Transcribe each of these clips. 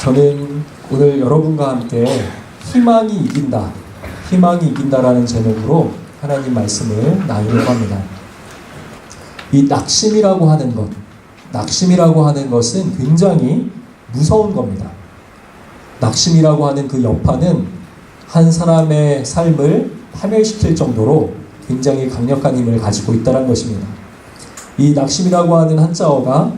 저는 오늘 여러분과 함께 희망이 이긴다, 희망이 이긴다라는 제목으로 하나님 말씀을 나누려고 합니다. 이 낙심이라고 하는 것, 낙심이라고 하는 것은 굉장히 무서운 겁니다. 낙심이라고 하는 그 여파는 한 사람의 삶을 파멸시킬 정도로 굉장히 강력한 힘을 가지고 있다는 것입니다. 이 낙심이라고 하는 한자어가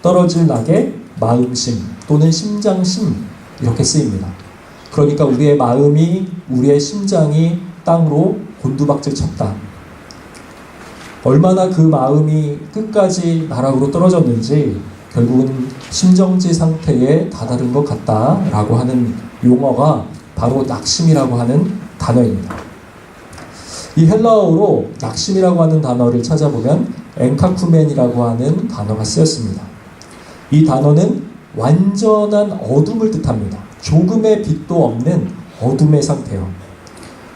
떨어질 낙에 마음심 또는 심장심 이렇게 쓰입니다. 그러니까 우리의 마음이, 우리의 심장이 땅으로 곤두박질 쳤다. 얼마나 그 마음이 끝까지 나락으로 떨어졌는지 결국은 심정지 상태에 다다른 것 같다라고 하는 용어가 바로 낙심이라고 하는 단어입니다. 이 헬라어로 낙심이라고 하는 단어를 찾아보면 엔카쿠멘이라고 하는 단어가 쓰였습니다. 이 단어는 완전한 어둠을 뜻합니다. 조금의 빛도 없는 어둠의 상태요.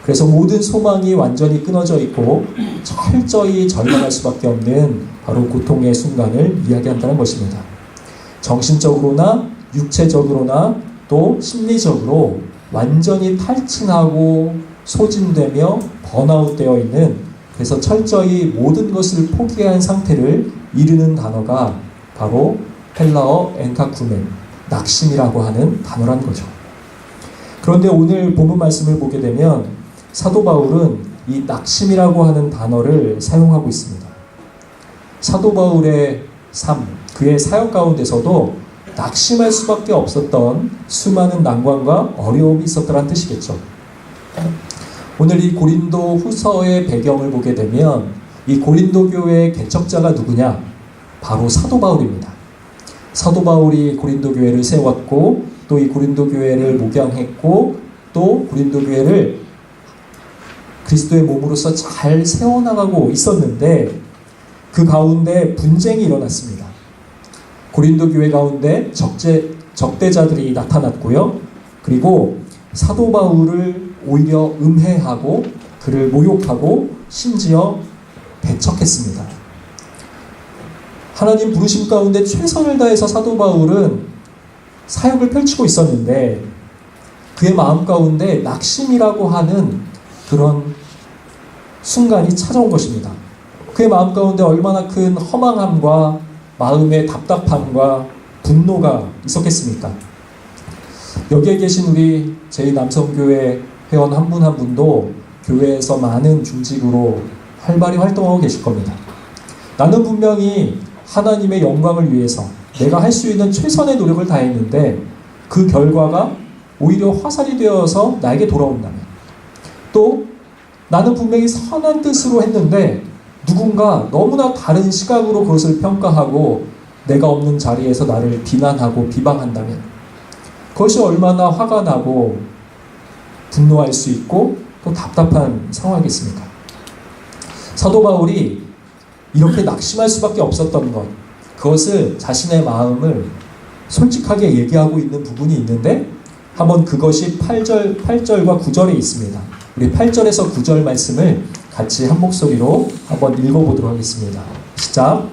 그래서 모든 소망이 완전히 끊어져 있고 철저히 절망할 수밖에 없는 바로 고통의 순간을 이야기한다는 것입니다. 정신적으로나 육체적으로나 또 심리적으로 완전히 탈진하고 소진되며 번아웃되어 있는, 그래서 철저히 모든 것을 포기한 상태를 이르는 단어가 바로 헬라어 엔카쿠멘, 낙심이라고 하는 단어란 거죠. 그런데 오늘 본문 말씀을 보게 되면 사도 바울은 이 낙심이라고 하는 단어를 사용하고 있습니다. 사도 바울의 삶, 그의 사역 가운데서도 낙심할 수밖에 없었던 수많은 난관과 어려움이 있었다는 뜻이겠죠. 오늘 이 고린도 후서의 배경을 보게 되면 이 고린도 교회의 개척자가 누구냐? 바로 사도 바울입니다. 사도 바울이 고린도 교회를 세웠고 또 이 고린도 교회를 목양했고 또 고린도 교회를 그리스도의 몸으로서 잘 세워나가고 있었는데 그 가운데 분쟁이 일어났습니다. 고린도 교회 가운데 적대자들이 나타났고요. 그리고 사도 바울을 오히려 음해하고 그를 모욕하고 심지어 배척했습니다. 하나님 부르심 가운데 최선을 다해서 사도 바울은 사역을 펼치고 있었는데 그의 마음 가운데 낙심이라고 하는 그런 순간이 찾아온 것입니다. 그의 마음 가운데 얼마나 큰 허망함과 마음의 답답함과 분노가 있었겠습니까? 여기에 계신 우리 제2남성교회 회원 한 분 한 분도 교회에서 많은 중직으로 활발히 활동하고 계실 겁니다. 나는 분명히 하나님의 영광을 위해서 내가 할 수 있는 최선의 노력을 다했는데 그 결과가 오히려 화살이 되어서 나에게 돌아온다면, 또 나는 분명히 선한 뜻으로 했는데 누군가 너무나 다른 시각으로 그것을 평가하고 내가 없는 자리에서 나를 비난하고 비방한다면 그것이 얼마나 화가 나고 분노할 수 있고 또 답답한 상황이겠습니까? 사도 바울이 이렇게 낙심할 수밖에 없었던 것, 그것을 자신의 마음을 솔직하게 얘기하고 있는 부분이 있는데 한번 그것이 8절과 9절에 있습니다. 우리 8절에서 9절 말씀을 같이 한 목소리로 한번 읽어보도록 하겠습니다. 시작.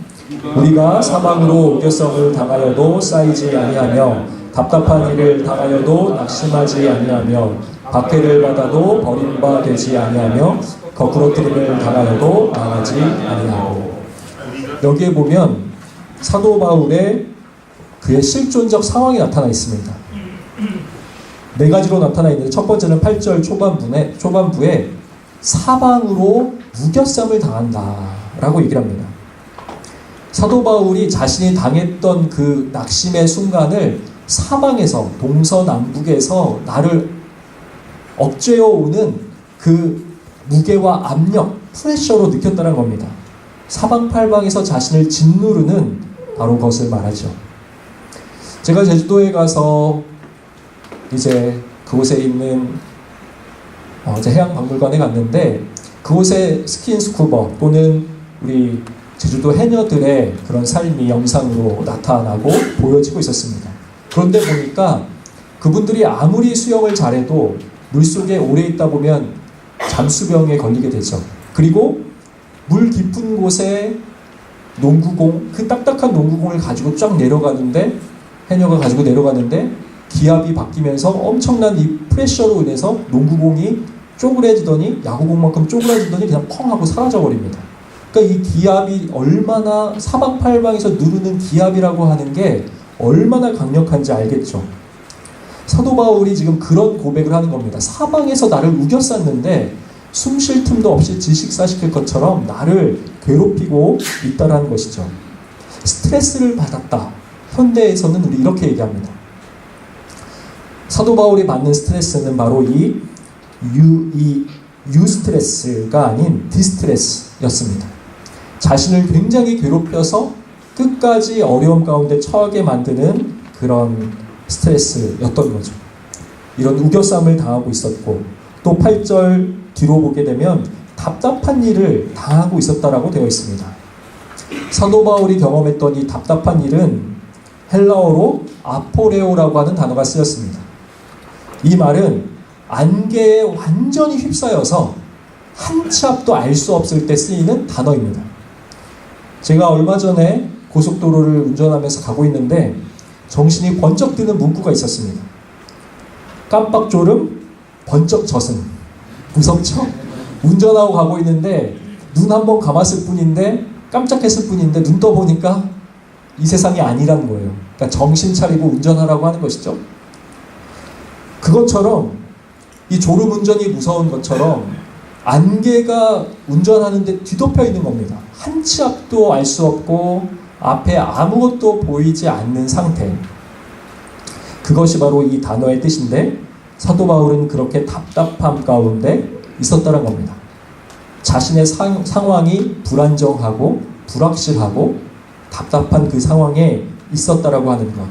우리가 사망으로 우겨성을 당하여도 쌓이지 아니하며 답답한 일을 당하여도 낙심하지 아니하며 박해를 받아도 버림바 되지 아니하며 거꾸로뜨림을 당하여도 망하지 아니하고. 여기에 보면 사도 바울의 그의 실존적 상황이 나타나 있습니다. 네 가지로 나타나 있는데 첫 번째는 8절 초반부에 사방으로 무겨쌈을 당한다라고 얘기를 합니다. 사도 바울이 자신이 당했던 그 낙심의 순간을 사방에서, 동서남북에서 나를 억제어 오는 그 무게와 압력, 프레셔로 느꼈다는 겁니다. 사방팔방에서 자신을 짓누르는 바로 그것을 말하죠. 제가 제주도에 가서 이제 그곳에 있는 해양박물관에 갔는데 그곳에 스킨스쿠버 또는 우리 제주도 해녀들의 그런 삶이 영상으로 나타나고 보여지고 있었습니다. 그런데 보니까 그분들이 아무리 수영을 잘해도 물속에 오래 있다 보면 잠수병에 걸리게 되죠. 그리고 물 깊은 곳에 농구공, 그 딱딱한 농구공을 가지고 쫙 내려가는데, 해녀가 가지고 내려가는데 기압이 바뀌면서 엄청난 이 프레셔로 인해서 농구공이 쪼그라지더니 야구공만큼 쪼그라지더니 그냥 펑 하고 사라져버립니다. 그러니까 이 기압이 얼마나 사방팔방에서 누르는 기압이라고 하는 게 얼마나 강력한지 알겠죠. 사도 바울이 지금 그런 고백을 하는 겁니다. 사방에서 나를 우겨쌌는데 숨 쉴 틈도 없이 질식사시킬 것처럼 나를 괴롭히고 있다라는 것이죠. 스트레스를 받았다. 현대에서는 우리 이렇게 얘기합니다. 사도 바울이 받는 스트레스는 바로 이 유스트레스가 아닌 디스트레스였습니다. 자신을 굉장히 괴롭혀서 끝까지 어려움 가운데 처하게 만드는 그런 스트레스였던 거죠. 이런 우겨쌈을 당하고 있었고, 또 8절 뒤로 보게 되면 답답한 일을 당하고 있었다라고 되어 있습니다. 사도 바울이 경험했던 이 답답한 일은 헬라어로 아포레오라고 하는 단어가 쓰였습니다. 이 말은 안개에 완전히 휩싸여서 한 치 앞도 알 수 없을 때 쓰이는 단어입니다. 제가 얼마 전에 고속도로를 운전하면서 가고 있는데 정신이 번쩍 드는 문구가 있었습니다. 깜빡 졸음, 번쩍 젖음. 무섭죠? 운전하고 가고 있는데 눈 한 번 감았을 뿐인데 깜짝했을 뿐인데 눈 떠보니까 이 세상이 아니라는 거예요. 그러니까 정신 차리고 운전하라고 하는 것이죠. 그것처럼 이 졸음 운전이 무서운 것처럼 안개가 운전하는데 뒤덮여 있는 겁니다. 한 치 앞도 알 수 없고 앞에 아무것도 보이지 않는 상태. 그것이 바로 이 단어의 뜻인데 사도 바울은 그렇게 답답함 가운데 있었다는 겁니다. 자신의 상황이 불안정하고 불확실하고 답답한 그 상황에 있었다라고 하는 것.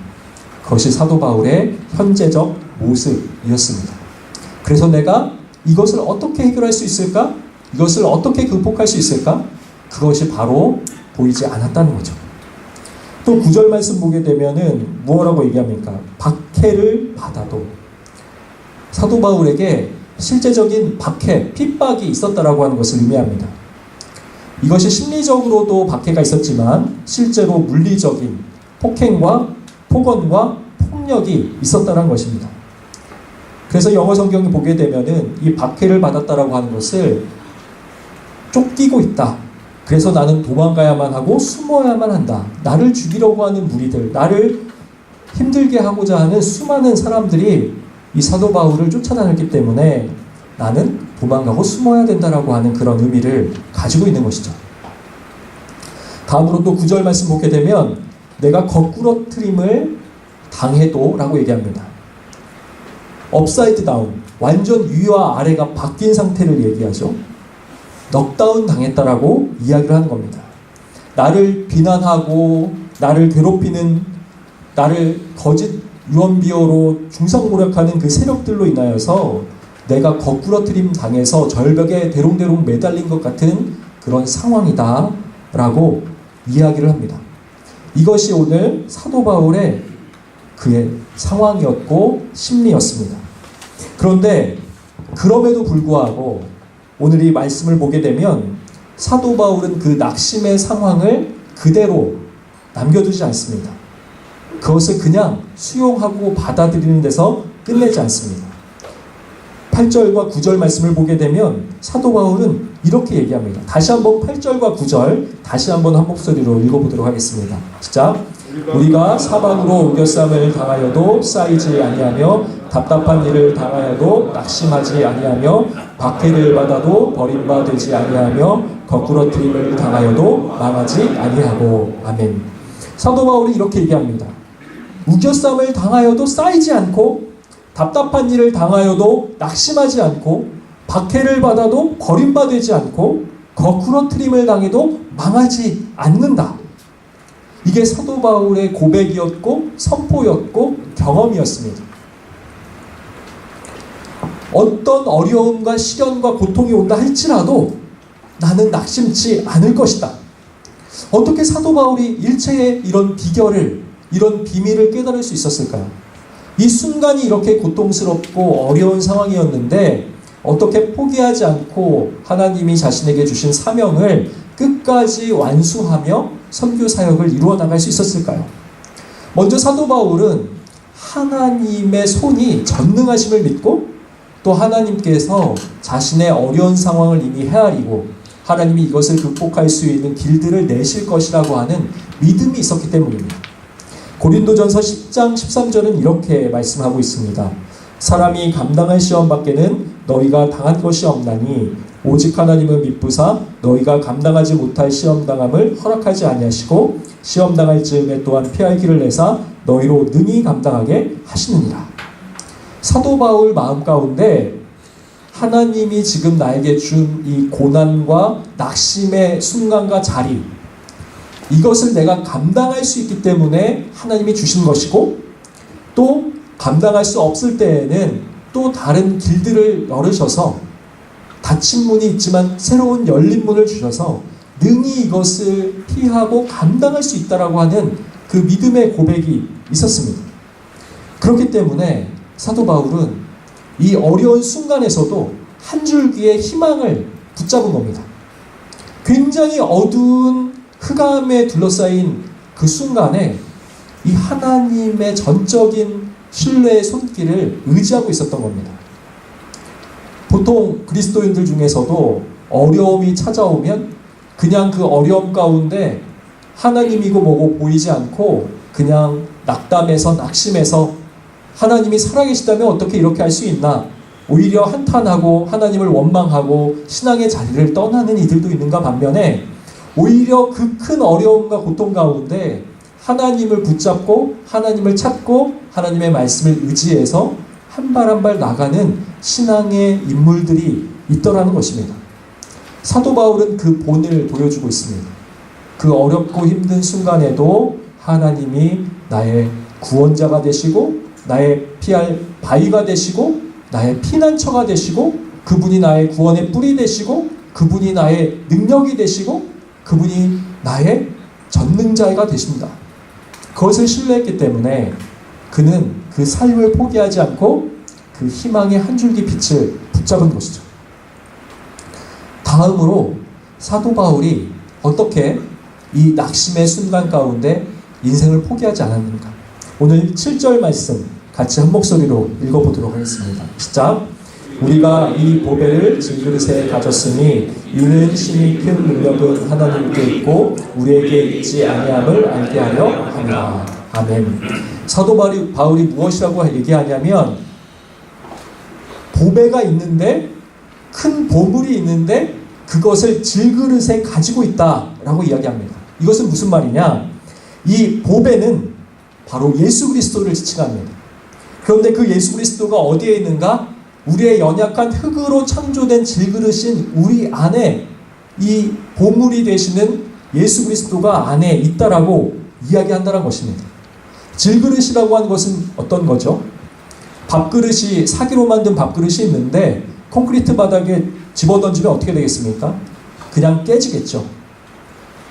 그것이 사도 바울의 현재적 모습이었습니다. 그래서 내가 이것을 어떻게 해결할 수 있을까? 이것을 어떻게 극복할 수 있을까? 그것이 바로 보이지 않았다는 거죠. 또 9절 말씀 보게 되면은 뭐라고 얘기합니까? 박해를 받아도 사도 바울에게 실제적인 박해, 핍박이 있었다라고 하는 것을 의미합니다. 이것이 심리적으로도 박해가 있었지만 실제로 물리적인 폭행과 폭언과 폭력이 있었다는 것입니다. 그래서 영어 성경을 보게 되면은 이 박해를 받았다라고 하는 것을 쫓기고 있다. 그래서 나는 도망가야만 하고 숨어야만 한다. 나를 죽이려고 하는 무리들, 나를 힘들게 하고자 하는 수많은 사람들이 이 사도 바울을 쫓아다녔기 때문에 나는 도망가고 숨어야 된다라고 하는 그런 의미를 가지고 있는 것이죠. 다음으로 또 9절 말씀 보게 되면 내가 거꾸러뜨림을 당해도 라고 얘기합니다. 업사이드 다운, 완전 위와 아래가 바뀐 상태를 얘기하죠. 넉다운 당했다라고 이야기를 하는 겁니다. 나를 비난하고 나를 괴롭히는, 나를 거짓 유언비어로 중상모략하는 그 세력들로 인하여서 내가 거꾸러뜨림 당해서 절벽에 대롱대롱 매달린 것 같은 그런 상황이다 라고 이야기를 합니다. 이것이 오늘 사도 바울의 그의 상황이었고 심리였습니다. 그런데 그럼에도 불구하고 오늘 이 말씀을 보게 되면 사도 바울은 그 낙심의 상황을 그대로 남겨두지 않습니다. 그것을 그냥 수용하고 받아들이는 데서 끝내지 않습니다. 8절과 9절 말씀을 보게 되면 사도 바울은 이렇게 얘기합니다. 다시 한번 8절과 9절 다시 한번 한 목소리로 읽어보도록 하겠습니다. 시작. 우리가 사방으로 우겨쌈을 당하여도 쌓이지 아니하며 답답한 일을 당하여도 낙심하지 아니하며 박해를 받아도 버림받지 아니하며 거꾸러뜨림을 당하여도 망하지 아니하고. 아멘. 사도 바울이 이렇게 얘기합니다. 우겨쌈을 당하여도 쌓이지 않고 답답한 일을 당하여도 낙심하지 않고 박해를 받아도 버림받지 않고 거꾸러뜨림을 당해도 망하지 않는다. 이게 사도 바울의 고백이었고 선포였고 경험이었습니다. 어떤 어려움과 시련과 고통이 온다 할지라도 나는 낙심치 않을 것이다. 어떻게 사도 바울이 일체의 이런 비결을, 이런 비밀을 깨달을 수 있었을까요? 이 순간이 이렇게 고통스럽고 어려운 상황이었는데 어떻게 포기하지 않고 하나님이 자신에게 주신 사명을 끝까지 완수하며 선교 사역을 이루어 나갈 수 있었을까요? 먼저 사도 바울은 하나님의 손이 전능하심을 믿고 또 하나님께서 자신의 어려운 상황을 이미 헤아리고 하나님이 이것을 극복할 수 있는 길들을 내실 것이라고 하는 믿음이 있었기 때문입니다. 고린도전서 10장 13절은 이렇게 말씀하고 있습니다. 사람이 감당할 시험 밖에는 너희가 당한 것이 없나니 오직 하나님은 미쁘사 너희가 감당하지 못할 시험 당함을 허락하지 아니하시고 시험 당할 즈음에 또한 피할 길을 내사 너희로 능히 감당하게 하시느니라. 사도 바울 마음 가운데 하나님이 지금 나에게 준 이 고난과 낙심의 순간과 자리, 이것을 내가 감당할 수 있기 때문에 하나님이 주신 것이고, 또 감당할 수 없을 때에는 또 다른 길들을 열으셔서 닫힌 문이 있지만 새로운 열린 문을 주셔서 능히 이것을 피하고 감당할 수 있다라고 하는 그 믿음의 고백이 있었습니다. 그렇기 때문에 사도 바울은 이 어려운 순간에서도 한 줄기의 희망을 붙잡은 겁니다. 굉장히 어두운 흑암에 둘러싸인 그 순간에 이 하나님의 전적인 신뢰의 손길을 의지하고 있었던 겁니다. 보통 그리스도인들 중에서도 어려움이 찾아오면 그냥 그 어려움 가운데 하나님이고 뭐고 보이지 않고 그냥 낙담해서 낙심해서 하나님이 살아계시다면 어떻게 이렇게 할 수 있나, 오히려 한탄하고 하나님을 원망하고 신앙의 자리를 떠나는 이들도 있는가 반면에 오히려 그 큰 어려움과 고통 가운데 하나님을 붙잡고 하나님을 찾고 하나님의 말씀을 의지해서 한 발 한 발 나가는 신앙의 인물들이 있더라는 것입니다. 사도 바울은 그 본을 보여주고 있습니다. 그 어렵고 힘든 순간에도 하나님이 나의 구원자가 되시고 나의 피할 바위가 되시고 나의 피난처가 되시고 그분이 나의 구원의 뿔이 되시고 그분이 나의 능력이 되시고 그분이 나의 전능자가 되십니다. 그것을 신뢰했기 때문에 그는 그 삶을 포기하지 않고 그 희망의 한 줄기 빛을 붙잡은 것이죠. 다음으로 사도 바울이 어떻게 이 낙심의 순간 가운데 인생을 포기하지 않았는가. 오늘 7절 말씀 같이 한 목소리로 읽어보도록 하겠습니다. 시작. 우리가 이 보배를 질그릇에 가졌으니 이는 심히 큰 능력은 하나님께 있고 우리에게 있지 아니함을 알게 하려 함이라. 아멘. 사도 바울이 무엇이라고 얘기하냐면 보배가 있는데, 큰 보물이 있는데 그것을 질그릇에 가지고 있다라고 이야기합니다. 이것은 무슨 말이냐? 이 보배는 바로 예수 그리스도를 지칭합니다. 그런데 그 예수 그리스도가 어디에 있는가? 우리의 연약한 흙으로 창조된 질그릇인 우리 안에 이 보물이 되시는 예수 그리스도가 안에 있다라고 이야기한다는 것입니다. 질그릇이라고 하는 것은 어떤 거죠? 밥그릇이, 사기로 만든 밥그릇이 있는데 콘크리트 바닥에 집어던지면 어떻게 되겠습니까? 그냥 깨지겠죠.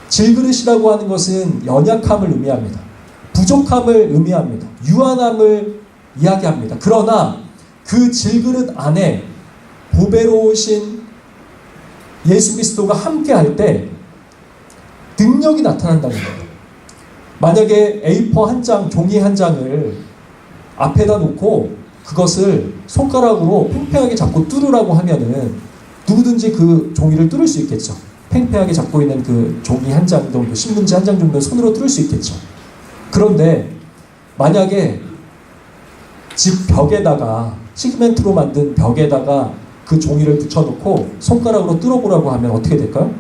질그릇이라고 하는 것은 연약함을 의미합니다. 부족함을 의미합니다. 유한함을 이야기합니다. 그러나 그 질그릇 안에 보배로우신 예수 그리스도가 함께할 때 능력이 나타난다는 거예요. 만약에 A4 한 장, 종이 한 장을 앞에다 놓고 그것을 손가락으로 팽팽하게 잡고 뚫으라고 하면은 누구든지 그 종이를 뚫을 수 있겠죠. 팽팽하게 잡고 있는 그 종이 한 장 정도, 신문지 한 장 정도 손으로 뚫을 수 있겠죠. 그런데 만약에 집 벽에다가, 시멘트로 만든 벽에다가 그 종이를 붙여놓고 손가락으로 뚫어보라고 하면 어떻게 될까요?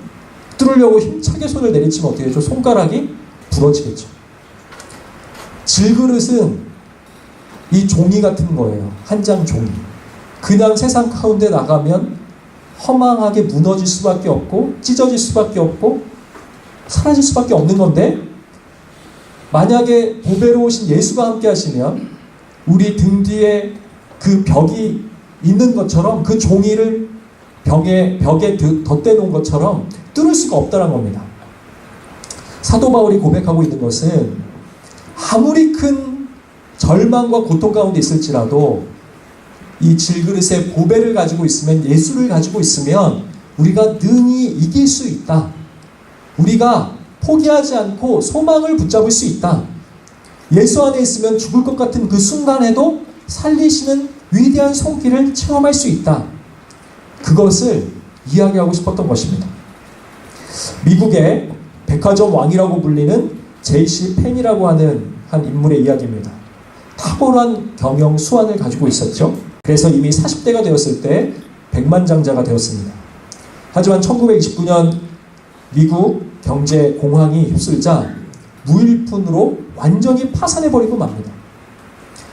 뚫으려고 힘차게 손을 내리치면 어떻게 되죠? 손가락이 부러지겠죠. 질그릇은 이 종이 같은 거예요. 한 장 종이. 그냥 세상 가운데 나가면 허망하게 무너질 수밖에 없고 찢어질 수밖에 없고 사라질 수밖에 없는 건데, 만약에 보배로우신 예수가 함께 하시면 우리 등 뒤에 그 벽이 있는 것처럼, 그 종이를 벽에 덧대놓은 것처럼 뚫을 수가 없다는 겁니다. 사도 바울이 고백하고 있는 것은 아무리 큰 절망과 고통 가운데 있을지라도 이 질그릇에 보배를 가지고 있으면, 예수를 가지고 있으면 우리가 능히 이길 수 있다. 우리가 포기하지 않고 소망을 붙잡을 수 있다. 예수 안에 있으면 죽을 것 같은 그 순간에도 살리시는 위대한 손길을 체험할 수 있다. 그것을 이야기하고 싶었던 것입니다. 미국의 백화점 왕이라고 불리는 J.C. 펜이라고 하는 한 인물의 이야기입니다. 탁월한 경영 수완을 가지고 있었죠. 그래서 이미 40대가 되었을 때 백만장자가 되었습니다. 하지만 1929년 미국 경제 공황이 휩쓸자 무일푼으로 완전히 파산해버리고 맙니다.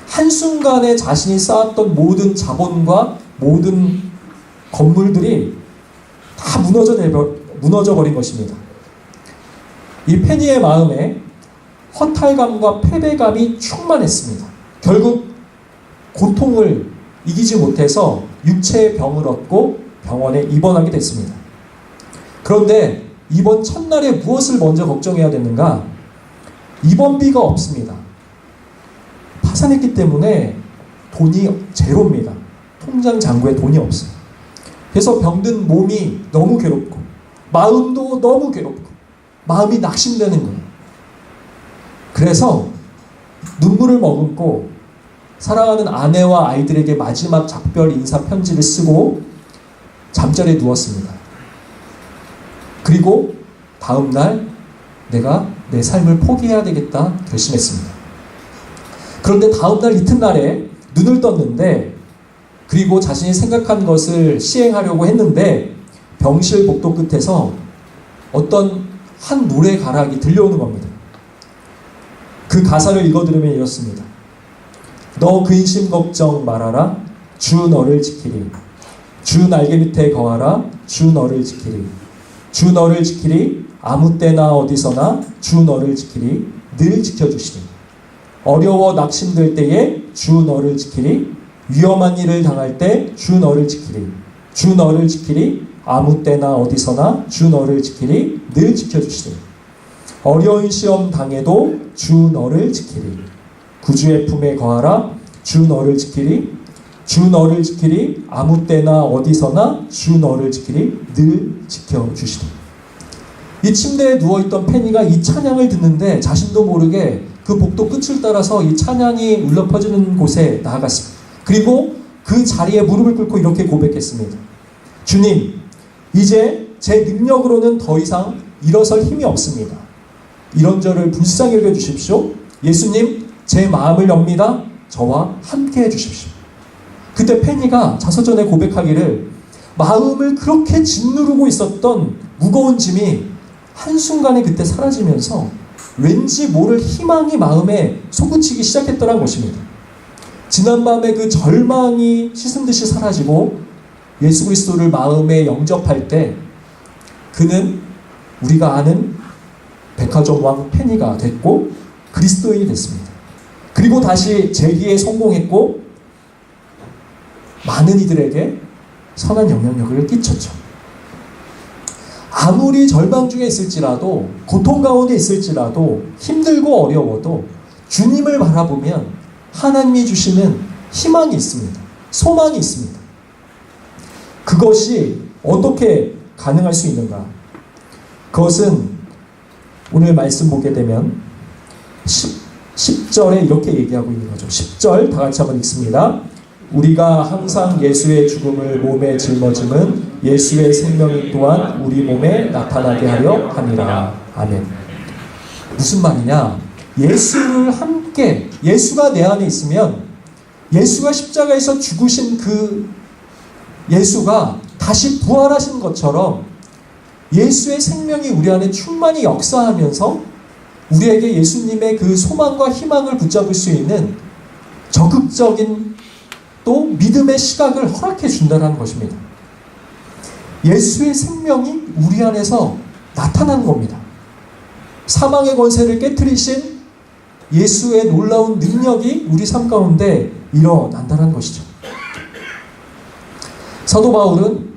한순간에 자신이 쌓았던 모든 자본과 모든 건물들이 다 무너져버린 것입니다. 이 페니의 마음에 허탈감과 패배감이 충만했습니다. 결국 고통을 이기지 못해서 육체의 병을 얻고 병원에 입원하게 됐습니다. 그런데 입원 첫날에 무엇을 먼저 걱정해야 되는가? 입원비가 없습니다. 파산했기 때문에 돈이 제로입니다. 통장 잔고에 돈이 없어요. 그래서 병든 몸이 너무 괴롭고 마음도 너무 괴롭고 마음이 낙심되는 거예요. 그래서 눈물을 머금고 사랑하는 아내와 아이들에게 마지막 작별 인사 편지를 쓰고 잠자리에 누웠습니다. 그리고 다음날 내가 내 삶을 포기해야 되겠다 결심했습니다. 그런데 다음날 이튿날에 눈을 떴는데 그리고 자신이 생각한 것을 시행하려고 했는데 병실 복도 끝에서 어떤 한 노래 가락이 들려오는 겁니다. 그 가사를 읽어드리면 이렇습니다. 너 근심 걱정 말아라. 주 너를 지키리. 주 날개 밑에 거하라. 주 너를 지키리. 주 너를 지키리. 아무 때나 어디서나 주 너를 지키리. 늘 지켜주시리. 어려워 낙심될 때에 주 너를 지키리. 위험한 일을 당할 때 주 너를 지키리. 주 너를 지키리. 아무 때나 어디서나 주 너를 지키리. 늘 지켜주시리. 어려운 시험 당해도 주 너를 지키리. 구주의 품에 거하라. 주 너를 지키리. 주 너를 지키리. 아무 때나 어디서나 주 너를 지키리. 늘 지켜주시리. 이 침대에 누워있던 페니가 이 찬양을 듣는데 자신도 모르게 그 복도 끝을 따라서 이 찬양이 울려 퍼지는 곳에 나아갔습니다. 그리고 그 자리에 무릎을 꿇고 이렇게 고백했습니다. 주님, 이제 제 능력으로는 더 이상 일어설 힘이 없습니다. 이런 저를 불쌍히 여겨주십시오. 예수님, 제 마음을 엽니다. 저와 함께 해주십시오. 그때 페니가 자서전에 고백하기를 마음을 그렇게 짓누르고 있었던 무거운 짐이 한순간에 그때 사라지면서 왠지 모를 희망이 마음에 솟구치기 시작했더란 것입니다. 지난밤에 그 절망이 씻은 듯이 사라지고 예수 그리스도를 마음에 영접할 때 그는 우리가 아는 백화점 왕 페니가 됐고 그리스도인이 됐습니다. 그리고 다시 재기에 성공했고 많은 이들에게 선한 영향력을 끼쳤죠. 아무리 절망 중에 있을지라도 고통 가운데 있을지라도 힘들고 어려워도 주님을 바라보면 하나님이 주시는 희망이 있습니다. 소망이 있습니다. 그것이 어떻게 가능할 수 있는가? 그것은 오늘 말씀 보게 되면 10절에 이렇게 얘기하고 있는 거죠. 10절 다 같이 한번 읽습니다. 우리가 항상 예수의 죽음을 몸에 짊어짐은 예수의 생명이 또한 우리 몸에 나타나게 하려 함이라. 아멘. 무슨 말이냐? 예수를 함께, 예수가 내 안에 있으면 예수가 십자가에서 죽으신 그 예수가 다시 부활하신 것처럼 예수의 생명이 우리 안에 충만히 역사하면서 우리에게 예수님의 그 소망과 희망을 붙잡을 수 있는 적극적인 또 믿음의 시각을 허락해 준다는 것입니다. 예수의 생명이 우리 안에서 나타나는 겁니다. 사망의 권세를 깨트리신 예수의 놀라운 능력이 우리 삶 가운데 일어난다는 것이죠. 사도 바울은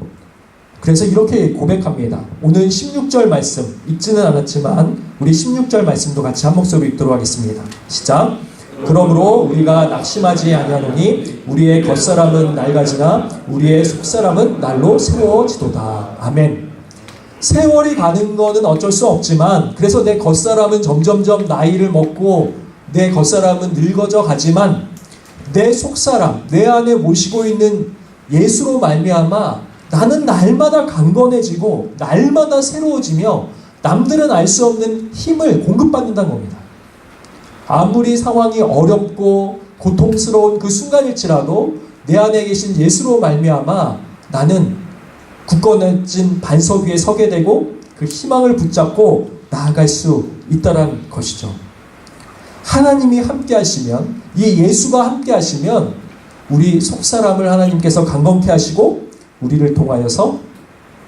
그래서 이렇게 고백합니다. 오늘 16절 말씀 읽지는 않았지만 우리 16절 말씀도 같이 한 목소리로 읽도록 하겠습니다. 시작. 그러므로 우리가 낙심하지 아니하노니 우리의 겉사람은 낡아지나 우리의 속사람은 날로 새로워지도다. 아멘. 세월이 가는 거는 어쩔 수 없지만 그래서 내 겉사람은 점점점 나이를 먹고 내 겉사람은 늙어져 가지만 내 속사람, 내 안에 모시고 있는 예수로 말미암아 나는 날마다 강건해지고 날마다 새로워지며 남들은 알 수 없는 힘을 공급받는다는 겁니다. 아무리 상황이 어렵고 고통스러운 그 순간일지라도 내 안에 계신 예수로 말미암아 나는 굳건해진 반석 위에 서게 되고 그 희망을 붙잡고 나아갈 수 있다는 것이죠. 하나님이 함께 하시면, 이 예수가 함께 하시면 우리 속사람을 하나님께서 강건케 하시고 우리를 통하여서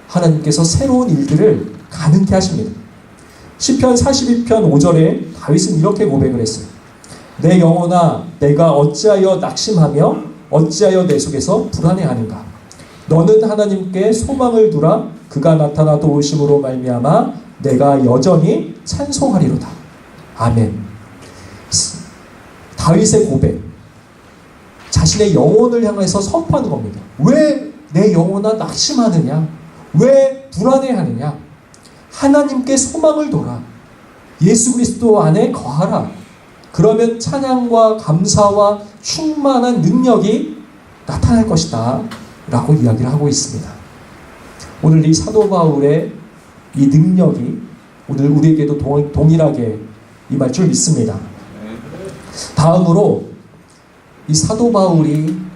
하나님께서 새로운 일들을 가능케 하십니다. 시편 42편 5절에 다윗은 이렇게 고백을 했어요. 내 영혼아, 내가 어찌하여 낙심하며 어찌하여 내 속에서 불안해하는가. 너는 하나님께 소망을 두라. 그가 나타나 도우심으로 말미암아 내가 여전히 찬송하리로다. 아멘. 다윗의 고백, 자신의 영혼을 향해서 선포하는 겁니다. 왜 내 영혼아 낙심하느냐? 왜 불안해하느냐? 하나님께 소망을 둬라. 예수 그리스도 안에 거하라. 그러면 찬양과 감사와 충만한 능력이 나타날 것이다 라고 이야기를 하고 있습니다. 오늘 이 사도 바울의 이 능력이 오늘 우리에게도 동일하게 임할 줄 믿습니다. 다음으로 이 사도 바울이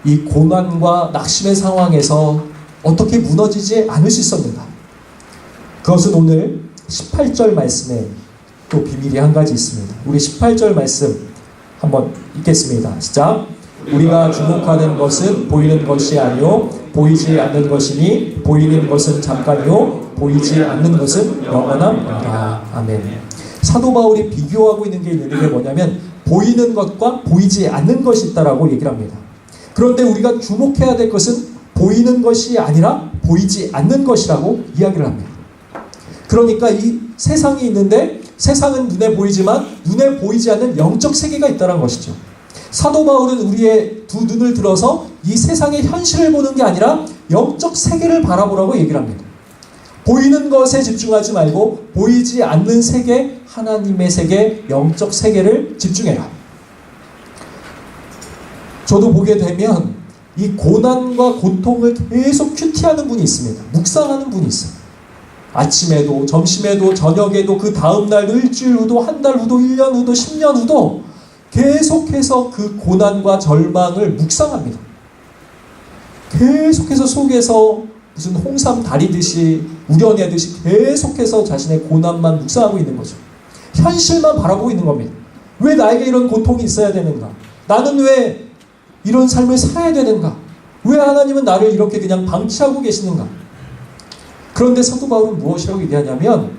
이 고난과 낙심의 상황에서 어떻게 무너지지 않을 수 있었는가? 그것은 오늘 18절 말씀에 또 비밀이 한 가지 있습니다. 우리 18절 말씀 한번 읽겠습니다. 시작. 우리가 주목하는 것은 보이는 것이 아니요 보이지 않는 것이니 보이는 것은 잠깐이요 보이지 않는 것은 영원함이라. 아멘. 사도 바울이 비교하고 있는 게 있는데 그게 뭐냐면 보이는 것과 보이지 않는 것이 있다라고 얘기를 합니다. 그런데 우리가 주목해야 될 것은 보이는 것이 아니라 보이지 않는 것이라고 이야기를 합니다. 그러니까 이 세상이 있는데 세상은 눈에 보이지만 눈에 보이지 않는 영적 세계가 있다는 것이죠. 사도 바울은 우리의 두 눈을 들어서 이 세상의 현실을 보는 게 아니라 영적 세계를 바라보라고 얘기를 합니다. 보이는 것에 집중하지 말고 보이지 않는 세계, 하나님의 세계, 영적 세계를 집중해라. 저도 보게 되면 이 고난과 고통을 계속 큐티하는 분이 있습니다. 묵상하는 분이 있어요. 아침에도 점심에도 저녁에도 그 다음날도 일주일 후도 한 달 후도 1년 후도 10년 후도 계속해서 그 고난과 절망을 묵상합니다. 계속해서 속에서 무슨 홍삼 다리듯이 우려내듯이 계속해서 자신의 고난만 묵상하고 있는 거죠. 현실만 바라보고 있는 겁니다. 왜 나에게 이런 고통이 있어야 되는가? 나는 왜 이런 삶을 살아야 되는가? 왜 하나님은 나를 이렇게 그냥 방치하고 계시는가? 그런데 사도 바울은 무엇이라고 얘기하냐면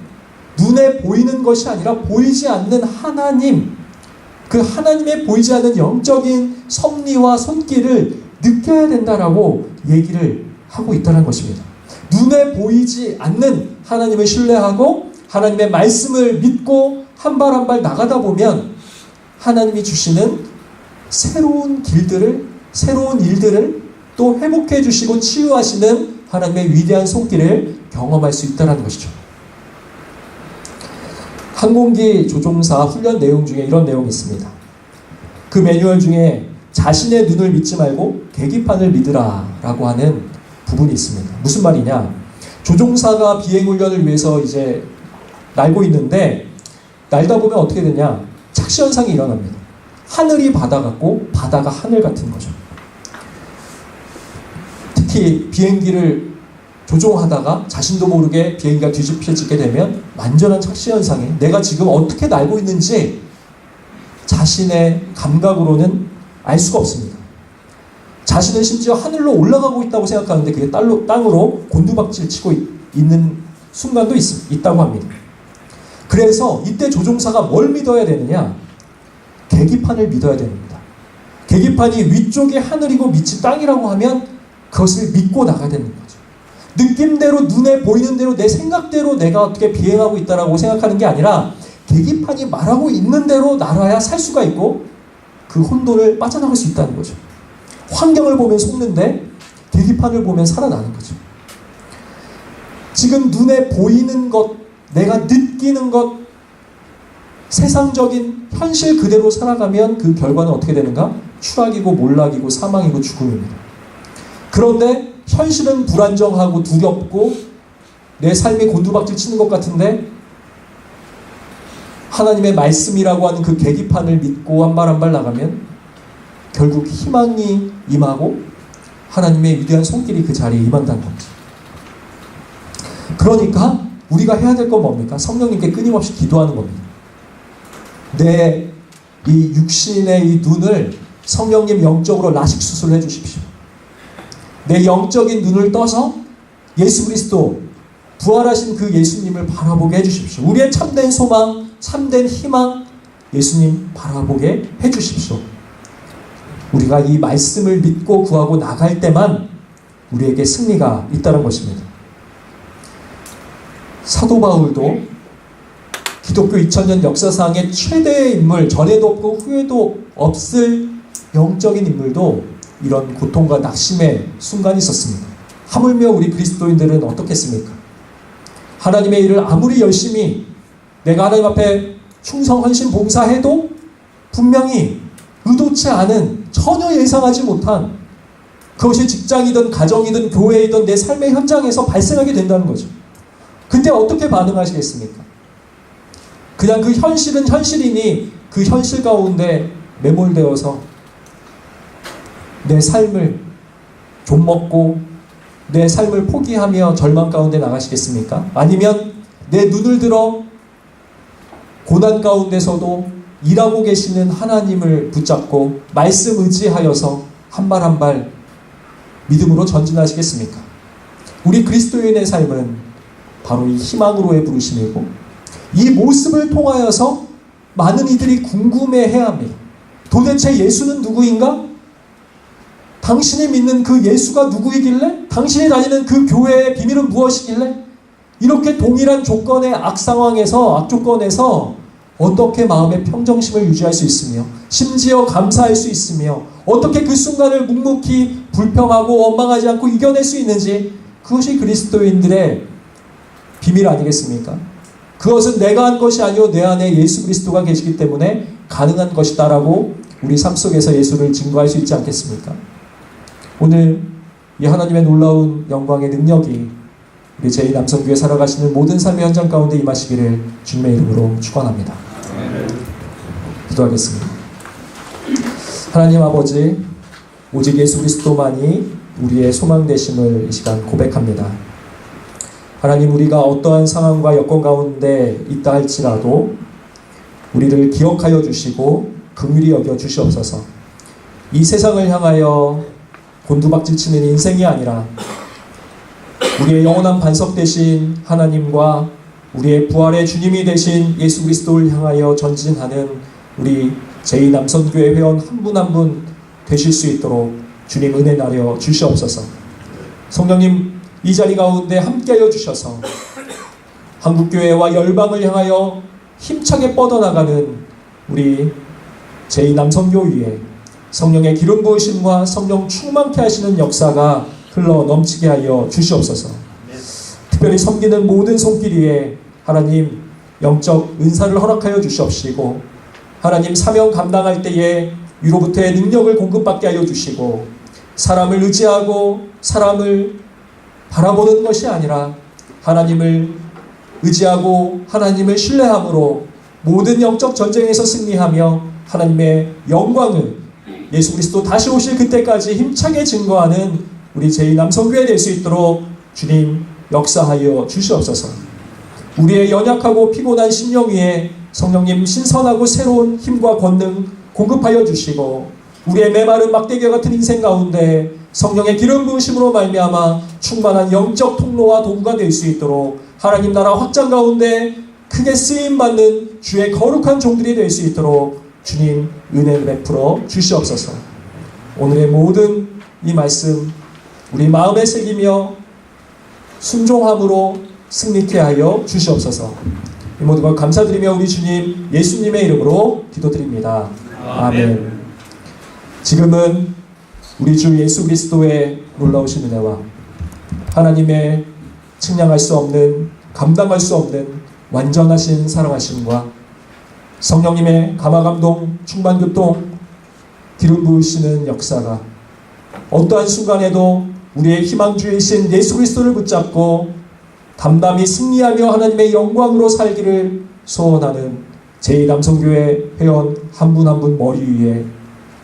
눈에 보이는 것이 아니라 보이지 않는 하나님, 그 하나님의 보이지 않는 영적인 섭리와 손길을 느껴야 된다라고 얘기를 하고 있다는 것입니다. 눈에 보이지 않는 하나님을 신뢰하고 하나님의 말씀을 믿고 한 발 한 발 나가다 보면 하나님이 주시는 새로운 길들을, 새로운 일들을 또 회복해 주시고 치유하시는 하나님의 위대한 손길을 경험할 수 있다는 것이죠. 항공기 조종사 훈련 내용 중에 이런 내용이 있습니다. 그 매뉴얼 중에 자신의 눈을 믿지 말고 계기판을 믿으라 라고 하는 부분이 있습니다. 무슨 말이냐? 조종사가 비행훈련을 위해서 이제 날고 있는데 날다 보면 어떻게 되냐? 착시현상이 일어납니다. 하늘이 바다 같고 바다가 하늘 같은 거죠. 특히 비행기를 조종하다가 자신도 모르게 비행기가 뒤집혀지게 되면 완전한 착시현상에 내가 지금 어떻게 날고 있는지 자신의 감각으로는 알 수가 없습니다. 자신은 심지어 하늘로 올라가고 있다고 생각하는데 그게 땅으로 곤두박질 치고 있는 순간도 있다고 합니다. 그래서 이때 조종사가 뭘 믿어야 되느냐? 계기판을 믿어야 됩니다. 계기판이 위쪽이 하늘이고 밑이 땅이라고 하면 그것을 믿고 나가야 되는 거죠. 느낌대로 눈에 보이는 대로 내 생각대로 내가 어떻게 비행하고 있다라고 생각하는 게 아니라 계기판이 말하고 있는 대로 날아야 살 수가 있고 그 혼돈을 빠져나갈 수 있다는 거죠. 환경을 보면 속는데 계기판을 보면 살아나는 거죠. 지금 눈에 보이는 것, 내가 느끼는 것, 세상적인 현실 그대로 살아가면 그 결과는 어떻게 되는가? 추락이고 몰락이고 사망이고 죽음입니다. 그런데 현실은 불안정하고 두렵고 내 삶이 곤두박질 치는 것 같은데 하나님의 말씀이라고 하는 그 계기판을 믿고 한 발 한 발 나가면 결국 희망이 임하고 하나님의 위대한 손길이 그 자리에 임한다는 겁니다. 그러니까 우리가 해야 될 건 뭡니까? 성령님께 끊임없이 기도하는 겁니다. 내 이 육신의 이 눈을 성령님 영적으로 라식 수술을 해주십시오. 내 영적인 눈을 떠서 예수 그리스도 부활하신 그 예수님을 바라보게 해주십시오. 우리의 참된 소망, 참된 희망 예수님 바라보게 해주십시오. 우리가 이 말씀을 믿고 구하고 나갈 때만 우리에게 승리가 있다는 것입니다. 사도 바울도 기독교 2000년 역사상의 최대의 인물, 전에도 없고 후에도 없을 영적인 인물도 이런 고통과 낙심의 순간이 있었습니다. 하물며 우리 그리스도인들은 어떻겠습니까? 하나님의 일을 아무리 열심히 내가 하나님 앞에 충성, 헌신, 봉사해도 분명히 의도치 않은, 전혀 예상하지 못한, 그것이 직장이든 가정이든 교회이든 내 삶의 현장에서 발생하게 된다는 거죠. 근데 어떻게 반응하시겠습니까? 그냥 그 현실은 현실이니 그 현실 가운데 매몰되어서 내 삶을 좀먹고 내 삶을 포기하며 절망 가운데 나가시겠습니까? 아니면 내 눈을 들어 고난 가운데서도 일하고 계시는 하나님을 붙잡고 말씀 의지하여서 한 발 한 발 믿음으로 전진하시겠습니까? 우리 그리스도인의 삶은 바로 이 희망으로의 부르심이고 이 모습을 통하여서 많은 이들이 궁금해해야 합니다. 도대체 예수는 누구인가? 당신이 믿는 그 예수가 누구이길래? 당신이 다니는 그 교회의 비밀은 무엇이길래? 이렇게 동일한 조건의 악상황에서, 악조건에서 어떻게 마음의 평정심을 유지할 수 있으며 심지어 감사할 수 있으며 어떻게 그 순간을 묵묵히 불평하고 원망하지 않고 이겨낼 수 있는지, 그것이 그리스도인들의 비밀 아니겠습니까? 그것은 내가 한 것이 아니오 내 안에 예수 그리스도가 계시기 때문에 가능한 것이다라고 우리 삶 속에서 예수를 증거할 수 있지 않겠습니까? 오늘 이 하나님의 놀라운 영광의 능력이 우리 제2남성교회 살아가시는 모든 삶의 현장 가운데 임하시기를 주님의 이름으로 축원합니다. 기도하겠습니다. 하나님 아버지, 오직 예수 그리스도만이 우리의 소망 되심을 이 시간 고백합니다. 하나님, 우리가 어떠한 상황과 여건 가운데 있다 할지라도 우리를 기억하여 주시고 긍휼히 여겨 주시옵소서. 이 세상을 향하여 곤두박질 치는 인생이 아니라 우리의 영원한 반석 되신 하나님과 우리의 부활의 주님이 되신 예수 그리스도를 향하여 전진하는 우리 제2남선교회 회원 한 분 한 분 되실 수 있도록 주님 은혜 나려 주시옵소서. 성령님, 이 자리 가운데 함께하여 주셔서 한국교회와 열방을 향하여 힘차게 뻗어나가는 우리 제2남선교 위에 성령의 기름 부으심과 성령 충만케 하시는 역사가 흘러 넘치게 하여 주시옵소서. 특별히 섬기는 모든 손길 위에 하나님 영적 은사를 허락하여 주시옵시고, 하나님 사명 감당할 때에 위로부터의 능력을 공급받게 하여 주시고, 사람을 의지하고 사람을 바라보는 것이 아니라 하나님을 의지하고 하나님을 신뢰함으로 모든 영적 전쟁에서 승리하며 하나님의 영광을 예수 그리스도 다시 오실 그때까지 힘차게 증거하는 우리 제2남성교회 될 수 있도록 주님 역사하여 주시옵소서. 우리의 연약하고 피곤한 심령 위에 성령님 신선하고 새로운 힘과 권능 공급하여 주시고, 우리의 메마른 막대기와 같은 인생 가운데 성령의 기름 부으심으로 말미암아 충만한 영적 통로와 도구가 될 수 있도록 하나님 나라 확장 가운데 크게 쓰임받는 주의 거룩한 종들이 될 수 있도록 주님 은혜를 베풀어 주시옵소서. 오늘의 모든 이 말씀 우리 마음에 새기며 순종함으로 승리케 하여 주시옵소서. 이 모든 걸 감사드리며 우리 주님 예수님의 이름으로 기도드립니다. 아멘. 지금은 우리 주 예수 그리스도의 놀라우신 은혜와 하나님의 측량할 수 없는, 감당할 수 없는 완전하신 사랑하심과 성령님의 감화감동, 충만교통, 기름 부으시는 역사가 어떠한 순간에도 우리의 희망주이신 예수 그리스도를 붙잡고 담담히 승리하며 하나님의 영광으로 살기를 소원하는 제2남성교회 회원 한 분 한 분 머리 위에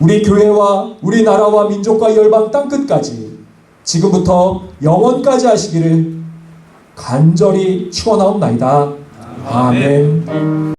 우리 교회와 우리 나라와 민족과 열방 땅끝까지 지금부터 영원까지 하시기를 간절히 축원하옵나이다. 아멘.